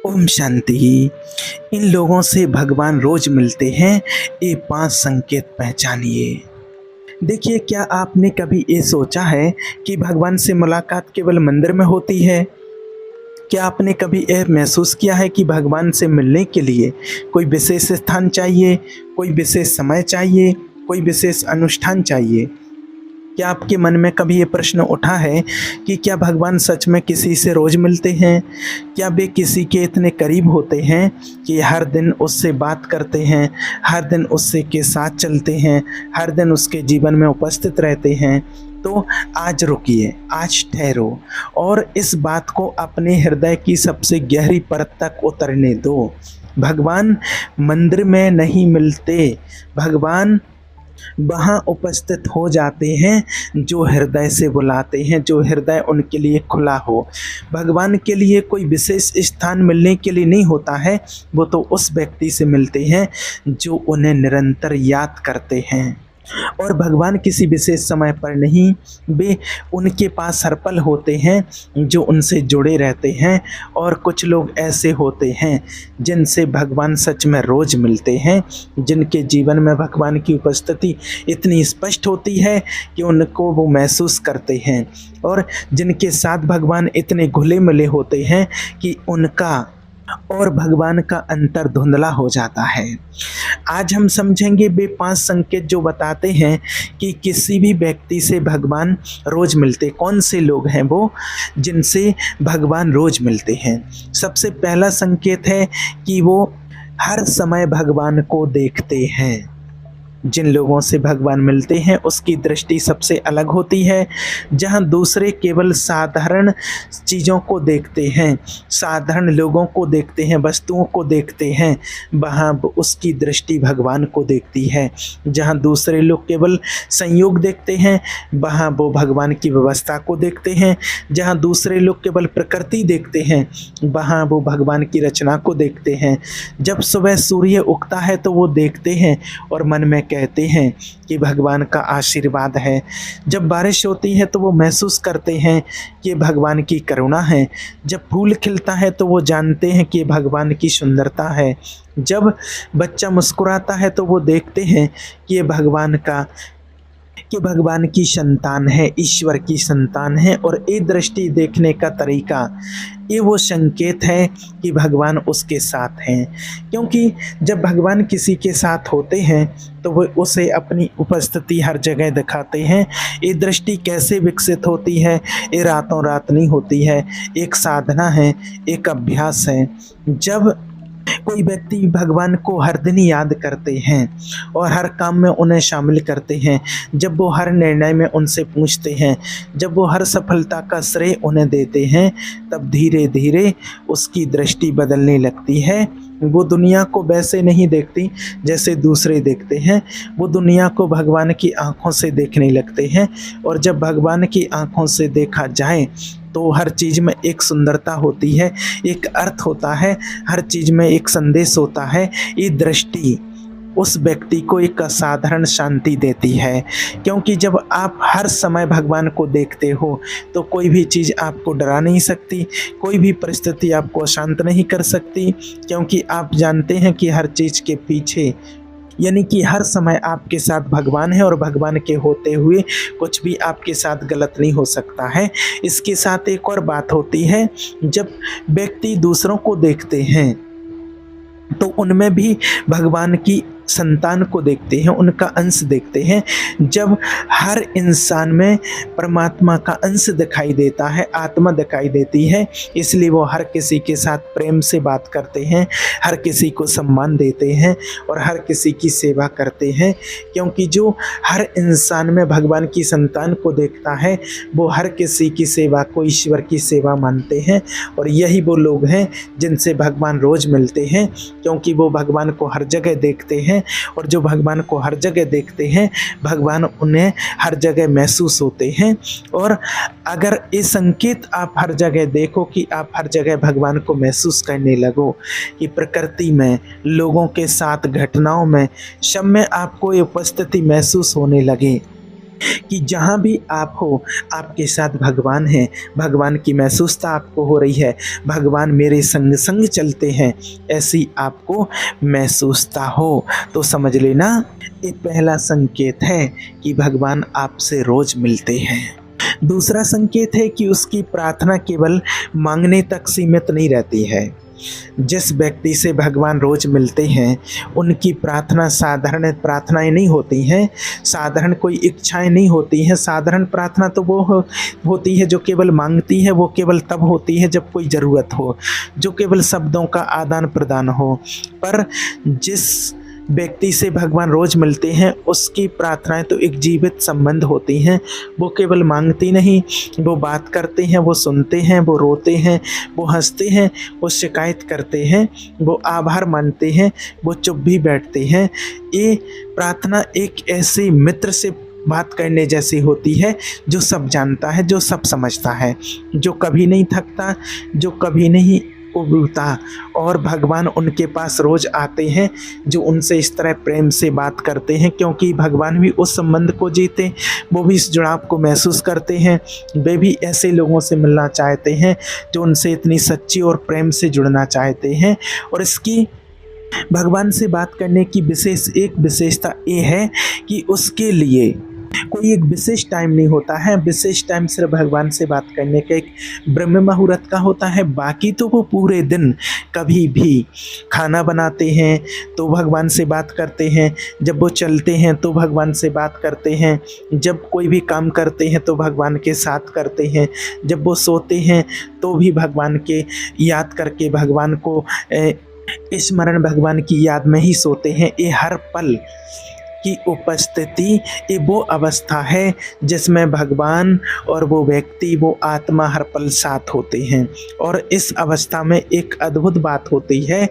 ओम शांति। इन लोगों से भगवान रोज मिलते हैं, ये 5 संकेत पहचानिए। देखिए, क्या आपने कभी ये सोचा है कि भगवान से मुलाकात केवल मंदिर में होती है? क्या आपने कभी यह महसूस किया है कि भगवान से मिलने के लिए कोई विशेष स्थान चाहिए, कोई विशेष समय चाहिए, कोई विशेष अनुष्ठान चाहिए? क्या आपके मन में कभी ये प्रश्न उठा है कि क्या भगवान सच में किसी से रोज मिलते हैं? क्या वे किसी के इतने करीब होते हैं कि हर दिन उससे बात करते हैं, हर दिन उससे के साथ चलते हैं, हर दिन उसके जीवन में उपस्थित रहते हैं? तो आज रुकिए, आज ठहरो और इस बात को अपने हृदय की सबसे गहरी परत तक उतरने दो। भगवान मंदिर में नहीं मिलते, भगवान वहाँ उपस्थित हो जाते हैं जो हृदय से बुलाते हैं, जो हृदय उनके लिए खुला हो। भगवान के लिए कोई विशेष स्थान मिलने के लिए नहीं होता है, वो तो उस व्यक्ति से मिलते हैं जो उन्हें निरंतर याद करते हैं। और भगवान किसी विशेष समय पर नहीं, वे उनके पास हर पल होते हैं जो उनसे जुड़े रहते हैं। और कुछ लोग ऐसे होते हैं जिनसे भगवान सच में रोज मिलते हैं, जिनके जीवन में भगवान की उपस्थिति इतनी स्पष्ट होती है कि उनको वो महसूस करते हैं, और जिनके साथ भगवान इतने घुले मिले होते हैं कि उनका और भगवान का अंतर धुंधला हो जाता है। आज हम समझेंगे वे 5 संकेत जो बताते हैं कि किसी भी व्यक्ति से भगवान रोज मिलते। कौन से लोग हैं वो जिनसे भगवान रोज मिलते हैं? सबसे पहला संकेत है कि वो हर समय भगवान को देखते हैं। जिन लोगों से भगवान मिलते हैं उसकी दृष्टि सबसे अलग होती है। जहां दूसरे केवल साधारण चीज़ों को देखते हैं, साधारण लोगों को देखते हैं, वस्तुओं को देखते हैं, वहां उसकी दृष्टि भगवान को देखती है। जहां दूसरे लोग केवल संयोग देखते हैं, वहां वो भगवान की व्यवस्था को देखते हैं। जहां दूसरे लोग केवल प्रकृति देखते हैं, वहां वो भगवान की रचना को देखते हैं। जब सुबह सूर्य उगता है तो वो देखते हैं और मन में कहते हैं कि भगवान का आशीर्वाद है। जब बारिश होती है तो वो महसूस करते हैं कि भगवान की करुणा है। जब फूल खिलता है तो वो जानते हैं कि भगवान की सुंदरता है। जब बच्चा मुस्कुराता है तो वो देखते हैं कि ये भगवान की संतान है, ईश्वर की संतान है। और ये दृष्टि देखने का तरीका, ये वो संकेत है कि भगवान उसके साथ हैं। क्योंकि जब भगवान किसी के साथ होते हैं तो वो उसे अपनी उपस्थिति हर जगह दिखाते हैं। ये दृष्टि कैसे विकसित होती है? ये रातों रात नहीं होती है, एक साधना है, एक अभ्यास है। जब कोई व्यक्ति भगवान को हर दिन याद करते हैं और हर काम में उन्हें शामिल करते हैं, जब वो हर निर्णय में उनसे पूछते हैं, जब वो हर सफलता का श्रेय उन्हें देते हैं, तब धीरे धीरे उसकी दृष्टि बदलने लगती है। वो दुनिया को वैसे नहीं देखती जैसे दूसरे देखते हैं, वो दुनिया को भगवान की आंखों से देखने लगते हैं। और जब भगवान की आंखों से देखा जाए तो हर चीज़ में एक सुंदरता होती है, एक अर्थ होता है, हर चीज़ में एक संदेश होता है। ये दृष्टि उस व्यक्ति को एक असाधारण शांति देती है। क्योंकि जब आप हर समय भगवान को देखते हो तो कोई भी चीज़ आपको डरा नहीं सकती, कोई भी परिस्थिति आपको अशांत नहीं कर सकती। क्योंकि आप जानते हैं कि हर चीज़ के पीछे, यानी कि हर समय आपके साथ भगवान है, और भगवान के होते हुए कुछ भी आपके साथ गलत नहीं हो सकता है। इसके साथ एक और बात होती है, जब व्यक्ति दूसरों को देखते हैं तो उनमें भी भगवान की संतान को देखते हैं, उनका अंश देखते हैं। जब हर इंसान में परमात्मा का अंश दिखाई देता है, आत्मा दिखाई देती है, इसलिए वो हर किसी के साथ प्रेम से बात करते हैं, हर किसी को सम्मान देते हैं और हर किसी की सेवा करते हैं। क्योंकि जो हर इंसान में भगवान की संतान को देखता है, वो हर किसी की सेवा को ईश्वर की सेवा मानते हैं। और यही वो लोग हैं जिनसे भगवान रोज मिलते हैं, क्योंकि वो भगवान को हर जगह देखते हैं। और जो भगवान को हर जगह देखते हैं, भगवान उन्हें हर जगह महसूस होते हैं। और अगर ये संकेत आप हर जगह देखो कि आप हर जगह भगवान को महसूस करने लगो, कि प्रकृति में, लोगों के साथ, घटनाओं में, सब में आपको ये उपस्थिति महसूस होने लगे, कि जहाँ भी आप हो, आपके साथ भगवान हैं, भगवान की महसूसता आपको हो रही है, भगवान मेरे संग संग चलते हैं, ऐसी आपको महसूसता हो तो समझ लेना ये पहला संकेत है कि भगवान आपसे रोज मिलते हैं। दूसरा संकेत है कि उसकी प्रार्थना केवल मांगने तक सीमित नहीं रहती है। जिस व्यक्ति से भगवान रोज मिलते हैं उनकी प्रार्थना साधारण प्रार्थनाएं नहीं होती हैं, साधारण कोई इच्छाएं नहीं होती हैं। साधारण प्रार्थना तो वो होती है जो केवल मांगती है, वो केवल तब होती है जब कोई ज़रूरत हो, जो केवल शब्दों का आदान प्रदान हो। पर जिस व्यक्ति से भगवान रोज मिलते हैं उसकी प्रार्थनाएं तो एक जीवित संबंध होती हैं। वो केवल मांगती नहीं, वो बात करते हैं, वो सुनते हैं, वो रोते हैं, वो हंसते हैं, वो शिकायत करते हैं, वो आभार मानते हैं, वो चुप भी बैठते हैं। ये प्रार्थना एक ऐसे मित्र से बात करने जैसी होती है जो सब जानता है, जो सब समझता है, जो कभी नहीं थकता, जो कभी नहीं उबलता। और भगवान उनके पास रोज आते हैं जो उनसे इस तरह प्रेम से बात करते हैं, क्योंकि भगवान भी उस संबंध को जीते, वो भी इस जुड़ाव को महसूस करते हैं। वे भी ऐसे लोगों से मिलना चाहते हैं जो उनसे इतनी सच्ची और प्रेम से जुड़ना चाहते हैं। और इसकी भगवान से बात करने की एक विशेषता ये है कि उसके लिए कोई एक विशेष टाइम नहीं होता है। विशेष टाइम सिर्फ भगवान से बात करने का एक ब्रह्म मुहूर्त का होता है। बाकी तो वो पूरे दिन कभी भी खाना बनाते हैं तो भगवान से बात करते हैं, जब वो चलते हैं तो भगवान से बात करते हैं, जब कोई भी काम करते हैं तो भगवान के साथ करते हैं, जब वो सोते हैं तो भी भगवान के याद करके भगवान को स्मरण भगवान की याद में ही सोते हैं। ये हर पल की उपस्थिति ये वो अवस्था है जिसमें भगवान और वो व्यक्ति, वो आत्मा हर पल साथ होते हैं। और इस अवस्था में एक अद्भुत बात होती है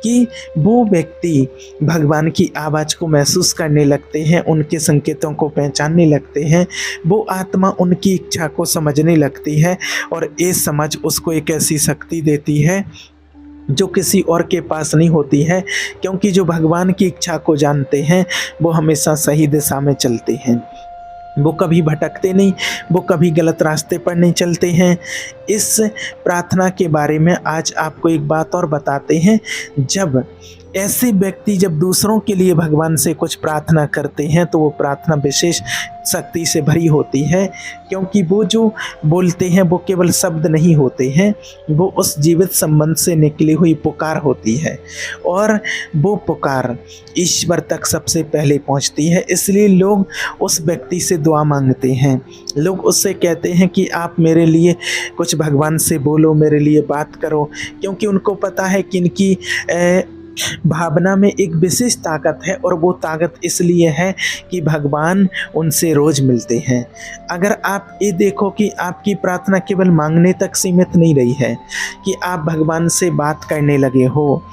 कि वो व्यक्ति भगवान की आवाज़ को महसूस करने लगते हैं, उनके संकेतों को पहचानने लगते हैं, वो आत्मा उनकी इच्छा को समझने लगती है। और ये समझ उसको एक ऐसी शक्ति देती है जो किसी और के पास नहीं होती है, क्योंकि जो भगवान की इच्छा को जानते हैं वो हमेशा सही दिशा में चलते हैं, वो कभी भटकते नहीं, वो कभी गलत रास्ते पर नहीं चलते हैं। इस प्रार्थना के बारे में आज आपको एक बात और बताते हैं। जब ऐसे व्यक्ति जब दूसरों के लिए भगवान से कुछ प्रार्थना करते हैं तो वो प्रार्थना विशेष शक्ति से भरी होती है, क्योंकि वो जो बोलते हैं वो केवल शब्द नहीं होते हैं, वो उस जीवित संबंध से निकली हुई पुकार होती है। और वो पुकार ईश्वर तक सबसे पहले पहुंचती है। इसलिए लोग उस व्यक्ति से दुआ मांगते हैं, लोग उससे कहते हैं कि आप मेरे लिए कुछ भगवान से बोलो, मेरे लिए बात करो, क्योंकि उनको पता है कि इनकी भावना में एक विशेष ताकत है। और वो ताकत इसलिए है कि भगवान उनसे रोज मिलते हैं। अगर आप ये देखो कि आपकी प्रार्थना केवल मांगने तक सीमित नहीं रही है, कि आप भगवान से बात करने लगे हो,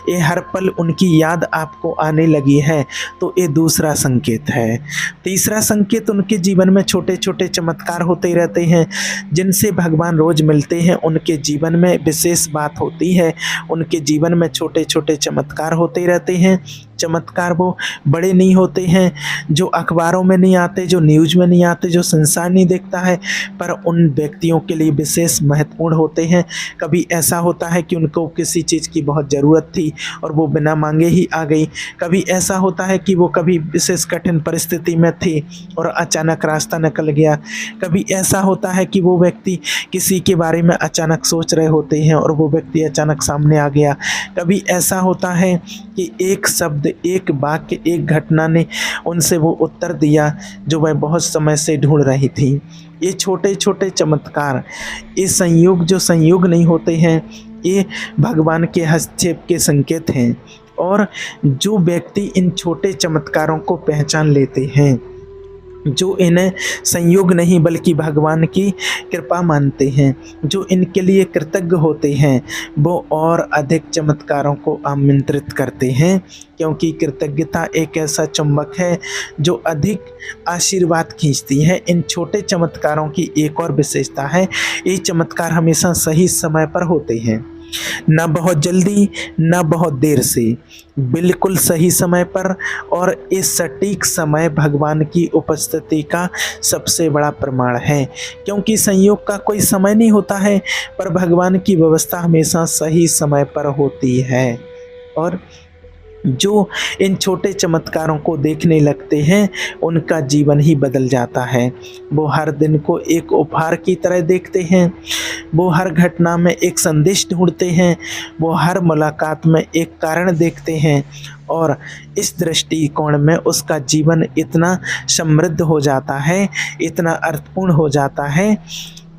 ये हर पल उनकी याद आपको आने लगी है, तो ये दूसरा संकेत है। तीसरा संकेत, उनके जीवन में छोटे छोटे चमत्कार होते रहते हैं। जिनसे भगवान रोज मिलते हैं उनके जीवन में विशेष बात होती है, उनके जीवन में छोटे छोटे चमत्कार होते रहते हैं। चमत्कार वो बड़े नहीं होते हैं, जो अखबारों में नहीं आते, जो न्यूज़ में नहीं आते, जो संसार नहीं देखता है, पर उन व्यक्तियों के लिए विशेष महत्वपूर्ण होते हैं। कभी ऐसा होता है कि उनको किसी चीज़ की बहुत ज़रूरत थी और वो बिना मांगे ही आ गई। कभी ऐसा होता है कि वो कभी विशेष कठिन परिस्थिति में थी और अचानक रास्ता निकल गया। कभी ऐसा होता है कि वो व्यक्ति किसी के बारे में अचानक सोच रहे होते हैं और वो व्यक्ति अचानक सामने आ गया। कभी ऐसा होता है कि एक शब्द, एक वाक्य, एक घटना ने उनसे वो उत्तर दिया जो वह बहुत समय से ढूंढ रही थी। ये छोटे छोटे चमत्कार, ये संयोग जो संयोग नहीं होते हैं, ये भगवान के हस्तक्षेप के संकेत हैं। और जो व्यक्ति इन छोटे चमत्कारों को पहचान लेते हैं, जो इन्हें संयोग नहीं बल्कि भगवान की कृपा मानते हैं, जो इनके लिए कृतज्ञ होते हैं, वो और अधिक चमत्कारों को आमंत्रित करते हैं। क्योंकि कृतज्ञता एक ऐसा चुंबक है जो अधिक आशीर्वाद खींचती है। इन छोटे चमत्कारों की एक और विशेषता है, ये चमत्कार हमेशा सही समय पर होते हैं। ना बहुत जल्दी, ना बहुत देर से, बिल्कुल सही समय पर। और इस सटीक समय भगवान की उपस्थिति का सबसे बड़ा प्रमाण है, क्योंकि संयोग का कोई समय नहीं होता है, पर भगवान की व्यवस्था हमेशा सही समय पर होती है। और जो इन छोटे चमत्कारों को देखने लगते हैं उनका जीवन ही बदल जाता है। वो हर दिन को एक उपहार की तरह देखते हैं, वो हर घटना में एक संदेश ढूंढते हैं, वो हर मुलाकात में एक कारण देखते हैं। और इस दृष्टिकोण में उसका जीवन इतना समृद्ध हो जाता है, इतना अर्थपूर्ण हो जाता है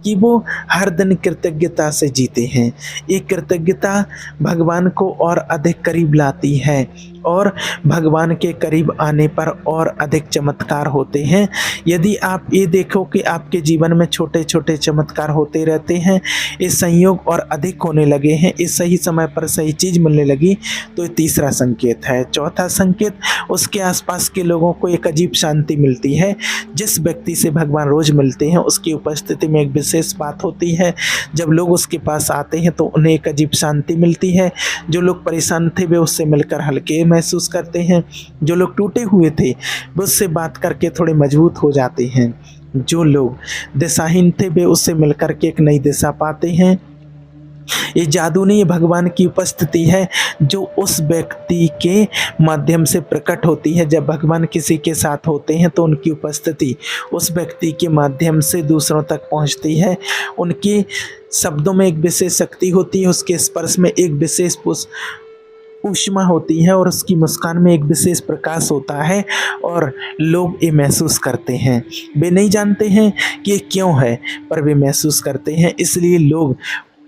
कि वो हर दिन कृतज्ञता से जीते हैं। ये कृतज्ञता भगवान को और अधिक करीब लाती है, और भगवान के करीब आने पर और अधिक चमत्कार होते हैं। यदि आप ये देखो कि आपके जीवन में छोटे छोटे चमत्कार होते रहते हैं, ये संयोग और अधिक होने लगे हैं, इस सही समय पर सही चीज़ मिलने लगी, तो ये तीसरा संकेत है। चौथा संकेत, उसके आसपास के लोगों को एक अजीब शांति मिलती है। जिस व्यक्ति से भगवान रोज मिलते हैं उसकी उपस्थिति में एक विशेष बात होती है। जब लोग उसके पास आते हैं तो उन्हें एक अजीब शांति मिलती है। जो लोग परेशान थे वे उससे मिलकर हल्के महसूस करते हैं, जो लोग टूटे हुए थे वे उससे बात करके थोड़े मजबूत हो जाते हैं, जो लोग दिशाहीन थे वे उससे मिलकर के एक नई दिशा पाते हैं। ये जादू नहीं, ये भगवान की उपस्थिति है जो उस व्यक्ति के माध्यम से प्रकट होती है। जब भगवान किसी के साथ होते हैं तो उनकी उपस्थिति उस व्यक्ति के माध्यम से दूसरों तक पहुंचती है। उनके शब्दों में एक विशेष शक्ति होती है, उसके स्पर्श में एक विशेष ऊष्मा होती है, और उसकी मुस्कान में एक विशेष प्रकाश होता है, और लोग ये महसूस करते हैं। वे नहीं जानते हैं कि ये क्यों है, पर वे महसूस करते हैं। इसलिए लोग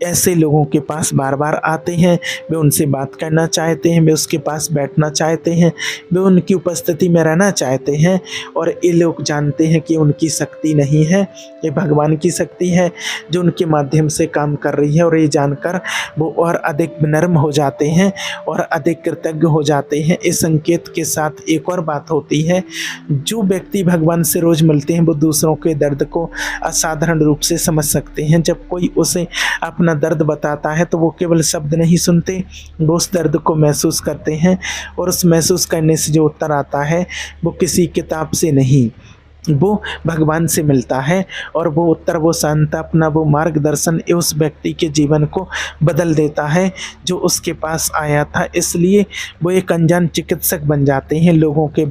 ऐसे लोगों के पास बार बार आते हैं, वे उनसे बात करना चाहते हैं, वे उसके पास बैठना चाहते हैं, वे उनकी उपस्थिति में रहना चाहते हैं। और ये लोग जानते हैं कि उनकी शक्ति नहीं है, ये भगवान की शक्ति है जो उनके माध्यम से काम कर रही है। और ये जानकर वो और अधिक नर्म हो जाते हैं और अधिक कृतज्ञ हो जाते हैं। इस संकेत के साथ एक और बात होती है, जो व्यक्ति भगवान से रोज मिलते हैं वो दूसरों के दर्द को असाधारण रूप से समझ सकते हैं। जब कोई उसे अपना दर्द बताता है तो वो केवल शब्द नहीं सुनते, वो उस दर्द को महसूस करते हैं, और उस महसूस करने से जो उत्तर आता है वो किसी किताब से नहीं, वो भगवान से मिलता है। और वो उत्तर, वो सांत्वना, वो मार्गदर्शन उस व्यक्ति के जीवन को बदल देता है जो उसके पास आया था। इसलिए वो एक अनजान चिकित्सक बन जाते हैं। लोगों के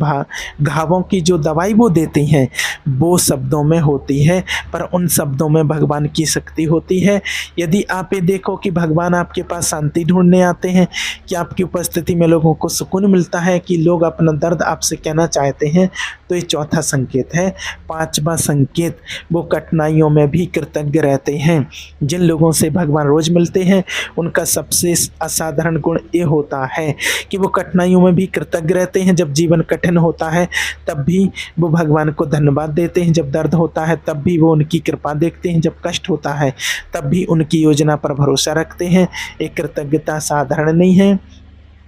घावों की जो दवाई वो देते हैं वो शब्दों में होती है, पर उन शब्दों में भगवान की शक्ति होती है। यदि आप ये देखो कि भगवान आपके पास शांति ढूंढने आते हैं, कि आपकी उपस्थिति में लोगों को सुकून मिलता है, कि लोग अपना दर्द आपसे कहना चाहते हैं, तो ये चौथा संकेत है। पांचवा संकेत, वो कठिनाइयों में भी कृतज्ञ रहते हैं। जिन लोगों से भगवान रोज मिलते हैं उनका सबसे असाधारण गुण ये होता है कि वो कठिनाइयों में भी कृतज्ञ रहते हैं। जब जीवन कठिन होता है तब भी वो भगवान को धन्यवाद देते हैं, जब दर्द होता है तब भी वो उनकी कृपा देखते हैं, जब कष्ट होता है तब भी उनकी योजना पर भरोसा रखते हैं। एक कृतज्ञता साधारण नहीं है,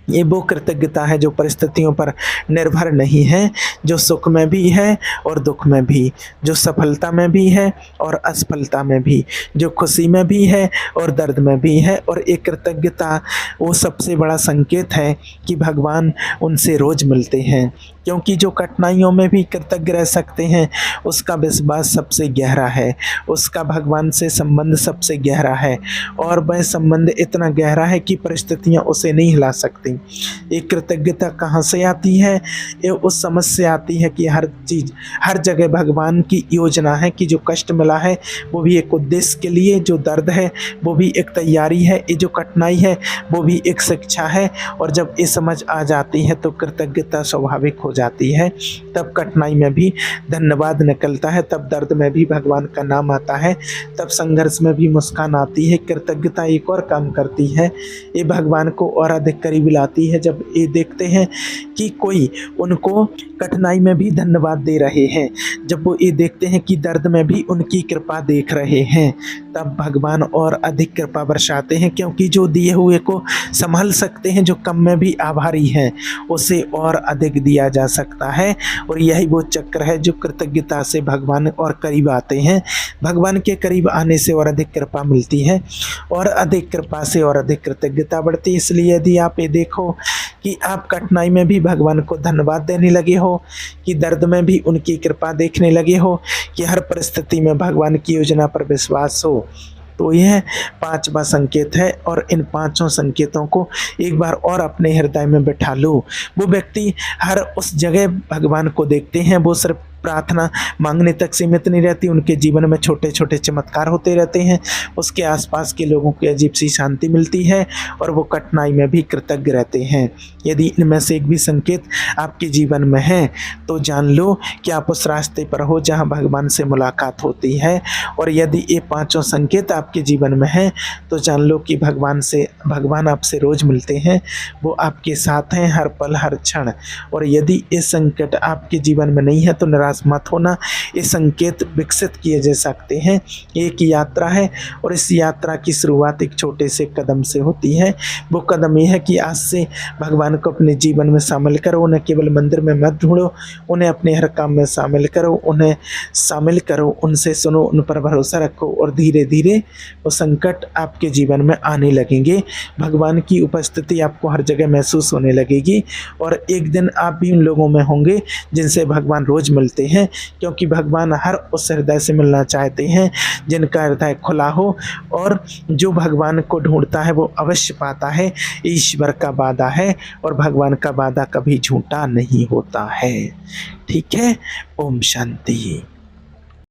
ये वो कृतज्ञता है जो परिस्थितियों पर निर्भर नहीं है, जो सुख में भी है और दुख में भी, जो सफलता में भी है और असफलता में भी, जो खुशी में भी है और दर्द में भी है। और एक कृतज्ञता वो सबसे बड़ा संकेत है कि भगवान उनसे रोज मिलते हैं, क्योंकि जो कठिनाइयों में भी कृतज्ञ रह सकते हैं उसका विश्वास सबसे गहरा है, उसका भगवान से संबंध सबसे गहरा है, और वह संबंध इतना गहरा है कि परिस्थितियाँ उसे नहीं हिला सकती। एक कृतज्ञता कहाँ से आती है? ये उस समझ से आती है कि हर चीज़, हर जगह भगवान की योजना है, कि जो कष्ट मिला है वो भी एक उद्देश्य के लिए, जो दर्द है वो भी एक तैयारी है, ये जो कठिनाई है वो भी एक शिक्षा है। और जब ये समझ आ जाती है तो कृतज्ञता स्वाभाविक हो जाती है। तब कठिनाई में भी धन्यवाद निकलता है, तब दर्द में भी भगवान का नाम आता है, तब संघर्ष में भी मुस्कान आती है। कृतज्ञता एक और काम करती है, ये भगवान को और अधिक करीब लाती है। जब ये देखते हैं कि कोई उनको कठिनाई में भी धन्यवाद दे रहे हैं, जब वो ये देखते हैं कि दर्द में भी उनकी कृपा देख रहे हैं, तब भगवान और अधिक कृपा बरसाते हैं, क्योंकि जो दिए हुए को संभाल सकते हैं, जो कम में भी आभारी हैं, उसे और अधिक दिया जा सकता है। और यही वो चक्र है जो कृतज्ञता से भगवान और करीब आते हैं। भगवान के करीब आने से और अधिक कृपा मिलती है और अधिक कृपा से और अधिक कृतज्ञता बढ़ती है। इसलिए यदि आप ये देखो कि आप कठिनाई में भी भगवान को धन्यवाद देने लगे हो, कि दर्द में भी उनकी कृपा देखने लगे हो, कि हर परिस्थिति में भगवान की योजना पर विश्वास हो, तो यह पांचवा संकेत है। और इन पांचों संकेतों को एक बार और अपने हृदय में बिठा लो। वो व्यक्ति हर उस जगह भगवान को देखते हैं, वो सिर्फ प्रार्थना मांगने तक सीमित नहीं रहती, उनके जीवन में छोटे छोटे चमत्कार होते रहते हैं। उसके आसपास के लोगों को अजीब सी शांति मिलती है और वो कठिनाई में भी कृतज्ञ रहते हैं। यदि इनमें से एक भी संकेत आपके जीवन में है तो जान लो कि आप उस रास्ते पर हो जहां भगवान से मुलाकात होती है। और यदि ये पांचों संकेत आपके जीवन में हैं तो जान लो कि भगवान आपसे रोज मिलते हैं, वो आपके साथ हैं हर पल हर क्षण। और यदि ये संकट आपके जीवन में नहीं है तो निराश मत होना, ये संकेत विकसित किए जा सकते हैं। एक यात्रा है और इस यात्रा की शुरुआत एक छोटे से कदम से होती है। वो कदम ये है कि आज से भगवान को अपने जीवन में शामिल करो। उन्हें केवल मंदिर में मत ढूंढो, उन्हें अपने हर काम में शामिल करो, उन्हें शामिल करो, उनसे सुनो, उन पर भरोसा रखो और धीरे धीरे वो संकट आपके जीवन में आने लगेंगे। भगवान की उपस्थिति आपको हर जगह महसूस होने लगेगी और एक दिन आप भी उन लोगों में होंगे जिनसे भगवान रोज मिलते हैं, क्योंकि भगवान हर उस हृदय से मिलना चाहते हैं जिनका हृदय खुला हो। और जो भगवान को ढूंढता है वो अवश्य पाता है, ईश्वर का वादा है और भगवान का वादा कभी झूठा नहीं होता है। ठीक है, ओम शांति।